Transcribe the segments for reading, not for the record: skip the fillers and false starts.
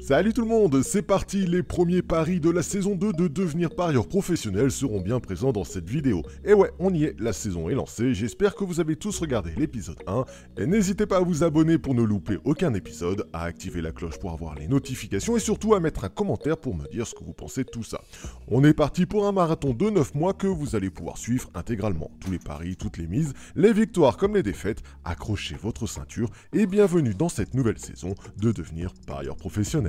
Salut tout le monde, c'est parti, les premiers paris de la saison 2 de Devenir parieur professionnel seront bien présents dans cette vidéo. Et ouais, on y est, la saison est lancée, j'espère que vous avez tous regardé l'épisode 1, et n'hésitez pas à vous abonner pour ne louper aucun épisode, à activer la cloche pour avoir les notifications, et surtout à mettre un commentaire pour me dire ce que vous pensez de tout ça. On est parti pour un marathon de 9 mois que vous allez pouvoir suivre intégralement. Tous les paris, toutes les mises, les victoires comme les défaites, accrochez votre ceinture, et bienvenue dans cette nouvelle saison de Devenir parieur professionnel.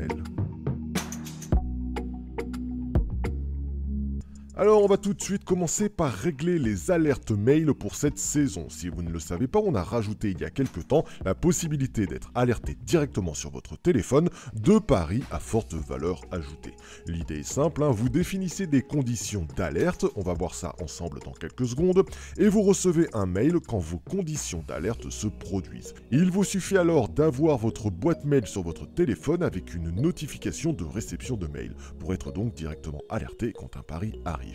Alors on va tout de suite commencer par régler les alertes mail pour cette saison. Si vous ne le savez pas, on a rajouté il y a quelques temps la possibilité d'être alerté directement sur votre téléphone de paris à forte valeur ajoutée. L'idée est simple, vous définissez des conditions d'alerte, on va voir ça ensemble dans quelques secondes, et vous recevez un mail quand vos conditions d'alerte se produisent. Il vous suffit alors d'avoir votre boîte mail sur votre téléphone avec une notification de réception de mail, pour être donc directement alerté quand un pari arrive.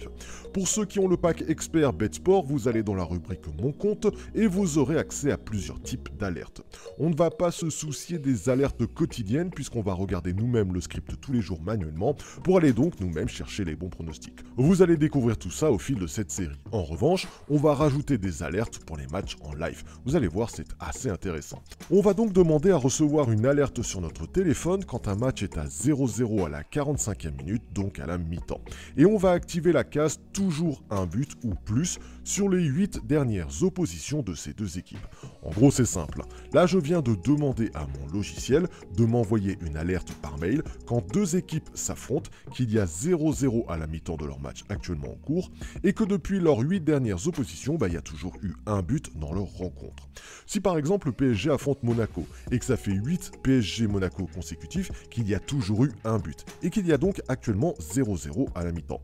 Pour ceux qui ont le pack expert BetSport, vous allez dans la rubrique Mon compte et vous aurez accès à plusieurs types d'alertes. On ne va pas se soucier des alertes quotidiennes puisqu'on va regarder nous-mêmes le script tous les jours manuellement pour aller donc nous-mêmes chercher les bons pronostics. Vous allez découvrir tout ça au fil de cette série. En revanche, on va rajouter des alertes pour les matchs en live. Vous allez voir, c'est assez intéressant. On va donc demander à recevoir une alerte sur notre téléphone quand un match est à 0-0 à la 45e minute, donc à la mi-temps. Et on va activer la case toujours un but ou plus sur les 8 dernières oppositions de ces deux équipes. En gros, c'est simple. Là, je viens de demander à mon logiciel de m'envoyer une alerte par mail quand deux équipes s'affrontent, qu'il y a 0-0 à la mi-temps de leur match actuellement en cours et que depuis leurs 8 dernières oppositions, il y a toujours eu un but dans leur rencontre. Si par exemple le PSG affronte Monaco et que ça fait 8 PSG Monaco consécutifs, qu'il y a toujours eu un but et qu'il y a donc actuellement 0-0 à la mi-temps,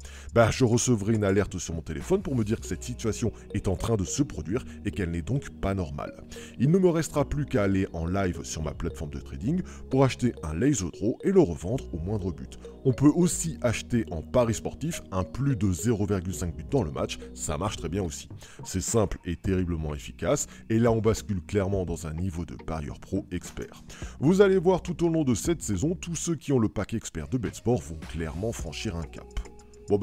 je recevrai une alerte sur mon téléphone pour me dire que cette situation est en train de se produire et qu'elle n'est donc pas normale. Il ne me restera plus qu'à aller en live sur ma plateforme de trading pour acheter un laser draw et le revendre au moindre but. On peut aussi acheter en pari sportif un plus de 0,5 but dans le match, ça marche très bien aussi. C'est simple et terriblement efficace, et là on bascule clairement dans un niveau de parieur pro expert. Vous allez voir tout au long de cette saison, tous ceux qui ont le pack expert de BetSport vont clairement franchir un cap.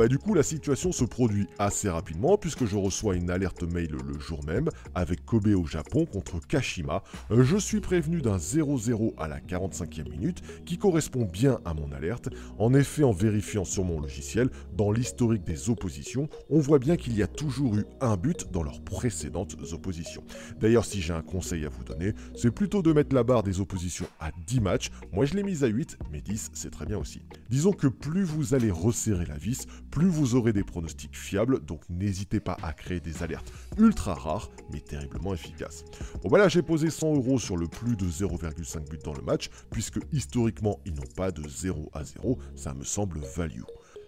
Du coup, la situation se produit assez rapidement puisque je reçois une alerte mail le jour même avec Kobe au Japon contre Kashima. Je suis prévenu d'un 0-0 à la 45e minute qui correspond bien à mon alerte. En effet, en vérifiant sur mon logiciel, dans l'historique des oppositions, on voit bien qu'il y a toujours eu un but dans leurs précédentes oppositions. D'ailleurs, si j'ai un conseil à vous donner, c'est plutôt de mettre la barre des oppositions à 10 matchs. Moi, je l'ai mise à 8, mais 10, c'est très bien aussi. Disons que plus vous allez resserrer la vis, plus vous aurez des pronostics fiables, donc n'hésitez pas à créer des alertes ultra rares, mais terriblement efficaces. J'ai posé 100 € sur le plus de 0,5 but dans le match, puisque historiquement, ils n'ont pas de 0-0, ça me semble value.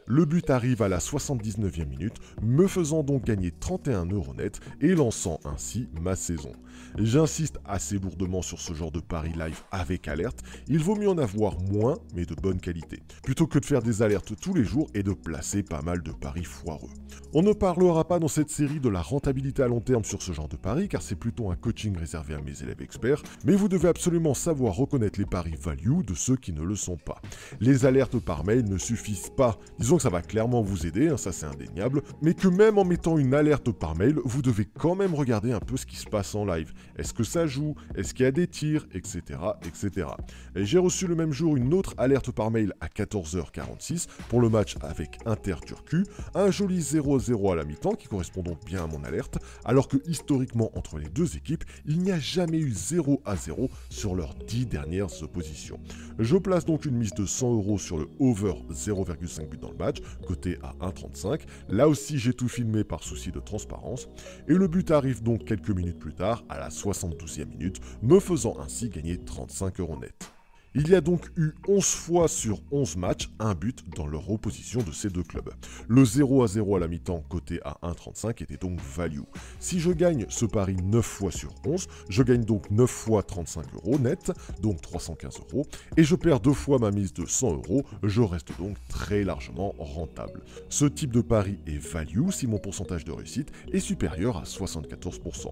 Le but arrive à la 79e minute, me faisant donc gagner 31 € net et lançant ainsi ma saison. J'insiste assez lourdement sur ce genre de pari live avec alerte, il vaut mieux en avoir moins mais de bonne qualité, plutôt que de faire des alertes tous les jours et de placer pas mal de paris foireux. On ne parlera pas dans cette série de la rentabilité à long terme sur ce genre de paris car c'est plutôt un coaching réservé à mes élèves experts, mais vous devez absolument savoir reconnaître les paris value de ceux qui ne le sont pas. Les alertes par mail ne suffisent pas, disons que ça va clairement vous aider, ça c'est indéniable, mais que même en mettant une alerte par mail, vous devez quand même regarder un peu ce qui se passe en live. Est-ce que ça joue? Est-ce qu'il y a des tirs? Etc. etc. Et j'ai reçu le même jour une autre alerte par mail à 14h46 pour le match avec Inter-Turcu, un joli 0-0 à la mi-temps qui correspond donc bien à mon alerte, alors que historiquement entre les deux équipes, il n'y a jamais eu 0-0 sur leurs 10 dernières oppositions. Je place donc une mise de 100 € sur le over 0,5 but dans le match, coté à 1,35. Là aussi, j'ai tout filmé par souci de transparence. Et le but arrive donc quelques minutes plus tard, à la 72e minute, me faisant ainsi gagner 35 € net. Il y a donc eu 11 fois sur 11 matchs un but dans leur opposition de ces deux clubs. Le 0-0 à la mi-temps coté à 1,35 était donc value. Si je gagne ce pari 9 fois sur 11, je gagne donc 9 fois 35 € net, donc 315 €, et je perds 2 fois ma mise de 100 €, je reste donc très largement rentable. Ce type de pari est value si mon pourcentage de réussite est supérieur à 74%.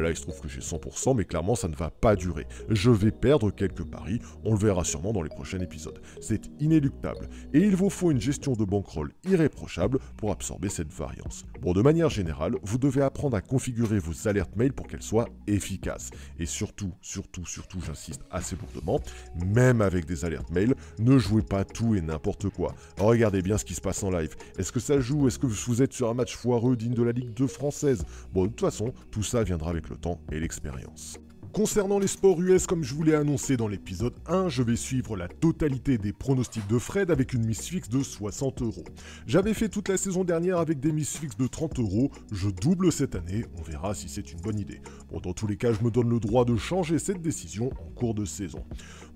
Là il se trouve que j'ai 100%, mais clairement ça ne va pas durer. Je vais perdre quelques paris, On le verra sûrement dans les prochains épisodes. C'est inéluctable et il vous faut une gestion de bankroll irréprochable pour absorber cette variance. Bon, de manière générale, vous devez apprendre à configurer vos alertes mail pour qu'elles soient efficaces. Et surtout, j'insiste assez lourdement, même avec des alertes mail, ne jouez pas tout et n'importe quoi. Regardez bien ce qui se passe en live. Est-ce que ça joue? Est-ce que vous êtes sur un match foireux digne de la Ligue 2 française? Bon, de toute façon, tout ça viendra avec le temps et l'expérience. Concernant les sports US, comme je vous l'ai annoncé dans l'épisode 1, je vais suivre la totalité des pronostics de Fred avec une mise fixe de 60 €. J'avais fait toute la saison dernière avec des mises fixes de 30 €, je double cette année, on verra si c'est une bonne idée. Bon, dans tous les cas, je me donne le droit de changer cette décision en cours de saison.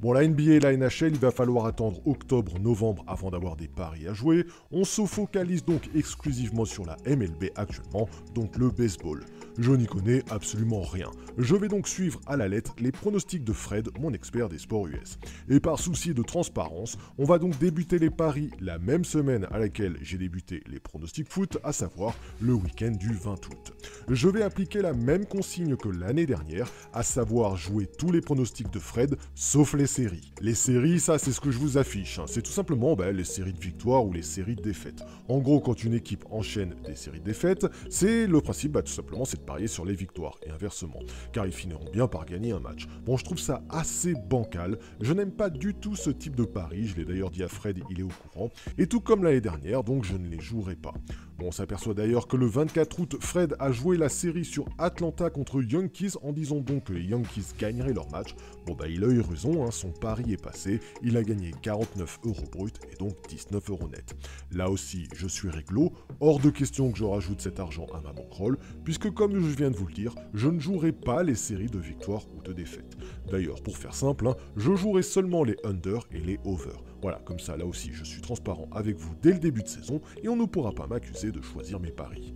Bon, la NBA et la NHL, il va falloir attendre octobre-novembre avant d'avoir des paris à jouer. On se focalise donc exclusivement sur la MLB actuellement, donc le baseball. Je n'y connais absolument rien. Je vais donc suivre à la lettre les pronostics de Fred, mon expert des sports US. Et par souci de transparence, on va donc débuter les paris la même semaine à laquelle j'ai débuté les pronostics foot, à savoir le week-end du 20 août. Je vais appliquer la même consigne que l'année dernière, à savoir jouer tous les pronostics de Fred, sauf les séries. Les séries, ça c'est ce que je vous affiche, hein. C'est tout simplement les séries de victoires ou les séries de défaites. En gros, quand une équipe enchaîne des séries de défaites, c'est le principe, tout simplement, c'est de parier sur les victoires, et inversement, car ils finiront bien par gagner un match. Bon, je trouve ça assez bancal, je n'aime pas du tout ce type de pari, je l'ai d'ailleurs dit à Fred, il est au courant, et tout comme l'année dernière, donc je ne les jouerai pas. Bon, on s'aperçoit d'ailleurs que le 24 août, Fred a joué la série sur Atlanta contre Yankees en disant donc que les Yankees gagneraient leur match. Bon il a eu raison, hein, son pari est passé, il a gagné 49 € brut et donc 19 € net. Là aussi, je suis réglo, hors de question que je rajoute cet argent à ma bankroll, puisque comme je viens de vous le dire, je ne jouerai pas les séries de victoires ou de défaites. D'ailleurs, pour faire simple, hein, je jouerai seulement les under et les over. Voilà, comme ça, là aussi, je suis transparent avec vous dès le début de saison et on ne pourra pas m'accuser de choisir mes paris.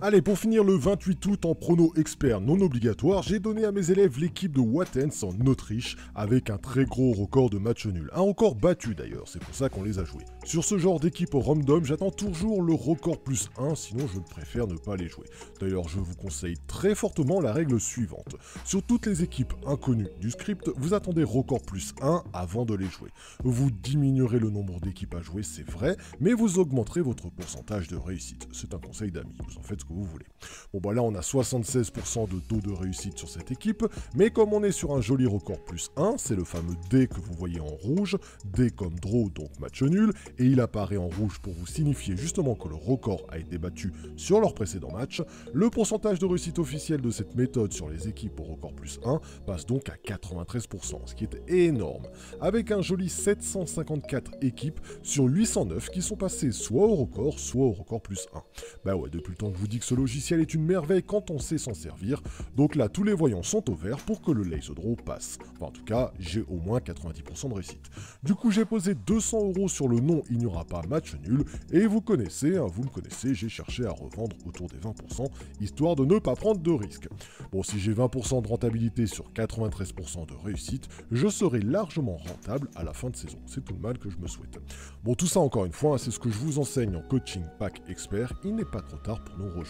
Allez, pour finir le 28 août en prono expert non obligatoire, j'ai donné à mes élèves l'équipe de Wattens en Autriche avec un très gros record de match nul. Un record battu d'ailleurs, c'est pour ça qu'on les a joués. Sur ce genre d'équipe random, j'attends toujours le record plus 1, sinon je préfère ne pas les jouer. D'ailleurs, je vous conseille très fortement la règle suivante. Sur toutes les équipes inconnues du script, vous attendez record plus 1 avant de les jouer. Vous diminuerez le nombre d'équipes à jouer, c'est vrai, mais vous augmenterez votre pourcentage de réussite. C'est un conseil d'amis, vous en faites ce que vous voulez. Bon là on a 76% de taux de réussite sur cette équipe, mais comme on est sur un joli record plus 1, c'est le fameux D que vous voyez en rouge, D comme draw donc match nul, et il apparaît en rouge pour vous signifier justement que le record a été battu sur leur précédent match. Le pourcentage de réussite officielle de cette méthode sur les équipes au record plus 1 passe donc à 93%, ce qui est énorme, avec un joli 754 équipes sur 809 qui sont passées soit au record plus 1. Depuis le temps que je vous dis que ce logiciel est une merveille quand on sait s'en servir, donc là tous les voyants sont au vert pour que le laser draw passe. Enfin, en tout cas, j'ai au moins 90% de réussite. Du coup, j'ai posé 200 € sur le non, il n'y aura pas match nul, et vous connaissez, hein, vous me connaissez, j'ai cherché à revendre autour des 20%, histoire de ne pas prendre de risques. Bon, si j'ai 20% de rentabilité sur 93% de réussite, je serai largement rentable à la fin de saison. C'est tout le mal que je me souhaite. Bon, tout ça encore une fois, c'est ce que je vous enseigne en coaching pack expert, il n'est pas trop tard pour nous rejoindre.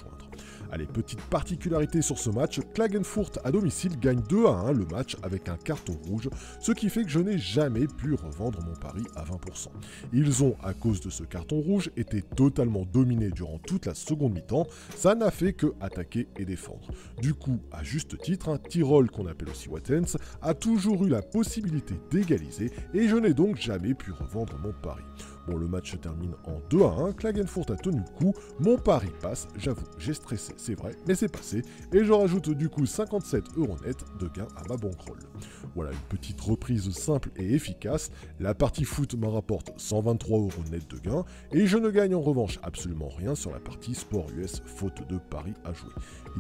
Allez, petite particularité sur ce match, Klagenfurt à domicile gagne 2-1 le match avec un carton rouge, ce qui fait que je n'ai jamais pu revendre mon pari à 20%. Ils ont, à cause de ce carton rouge, été totalement dominés durant toute la seconde mi-temps, ça n'a fait que attaquer et défendre. Du coup, à juste titre, Tyrol, qu'on appelle aussi Wattens, a toujours eu la possibilité d'égaliser et je n'ai donc jamais pu revendre mon pari. Bon, le match se termine en 2-1, Klagenfurt a tenu le coup, mon pari passe, j'avoue, j'ai stressé, c'est vrai, mais c'est passé, et je rajoute du coup 57 € net de gain à ma bankroll. Voilà une petite reprise simple et efficace, la partie foot me rapporte 123 € net de gain, et je ne gagne en revanche absolument rien sur la partie sport US faute de paris à jouer.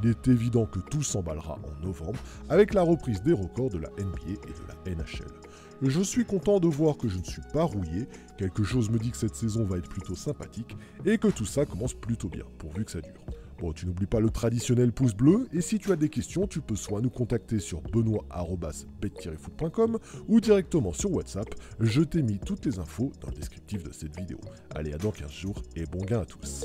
Il est évident que tout s'emballera en novembre, avec la reprise des records de la NBA et de la NHL. Je suis content de voir que je ne suis pas rouillé, quelque chose me dit que cette saison va être plutôt sympathique et que tout ça commence plutôt bien, pourvu que ça dure. Bon, tu n'oublies pas le traditionnel pouce bleu, et si tu as des questions, tu peux soit nous contacter sur benoît@bet-foot.com ou directement sur WhatsApp, je t'ai mis toutes les infos dans le descriptif de cette vidéo. Allez, à dans 15 jours et bon gain à tous.